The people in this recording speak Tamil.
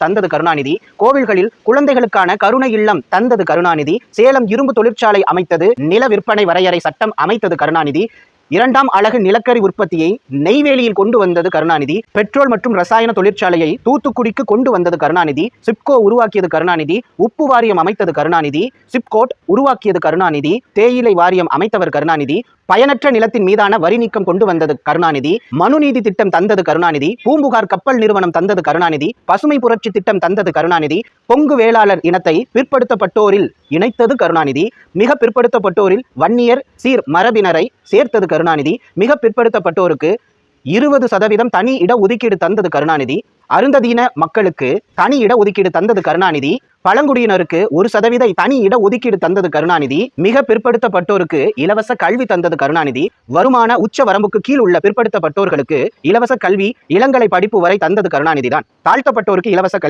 தந்தது கருணாநிதி. கோவில்களில் குழந்தைகளுக்கான கருணை இல்லம் தந்தது கருணாநிதி. சேலம் இரும்பு தொழிற்சாலை அமைத்தது. நில விற்பனை வரையறை சட்டம் அமைத்தது கருணாநிதி. 2ஆம் அலகு நிலக்கரி உற்பத்தியை நெய்வேலியில் கொண்டு வந்தது கருணாநிதி. பெட்ரோல் மற்றும் ரசாயன தொழிற்சாலையை தூத்துக்குடிக்கு கொண்டு வந்தது கருணாநிதி. சிப்கோ உருவாக்கியது கருணாநிதி. உப்பு வாரியம் அமைத்தது கருணாநிதி. சிப்கோட் உருவாக்கியது கருணாநிதி. தேயிலை வாரியம் அமைத்தவர் கருணாநிதி. பயனற்ற நிலத்தின் மீதான வரி நீக்கம் கொண்டு வந்தது கருணாநிதி. மனுநீதி திட்டம் தந்தது கருணாநிதி. பூம்புகார் கப்பல் நிறுவனம் தந்தது கருணாநிதி. பசுமை புரட்சி திட்டம் தந்தது கருணாநிதி. பொங்கு வேளாளர் இனத்தை பிற்படுத்தப்பட்டோரில் இணைத்தது கருணாநிதி. மிக பிற்படுத்தப்பட்டோரில் வன்னியர் சீர் மரபினரை சேர்த்தது கருணாநிதி. மிக பிற்படுத்தப்பட்டோருக்கு 20% தனி இட ஒதுக்கீடு தந்தது கருணாநிதி. அருந்ததீன மக்களுக்கு தனி இட ஒதுக்கீடு தந்தது கருணாநிதி. பழங்குடியினருக்கு 1% தனி இட ஒதுக்கீடு தந்தது கருணாநிதி. மிக பிற்படுத்தப்பட்டோருக்கு இலவச கல்வி தந்தது கருணாநிதி. வருமான உச்ச வரம்புக்கு கீழ் உள்ள பிற்படுத்தப்பட்டோர்களுக்கு இலவச கல்வி இளங்கலை படிப்பு வரை தந்தது கருணாநிதி தான். தாழ்த்தப்பட்டோருக்கு இலவச கல்வி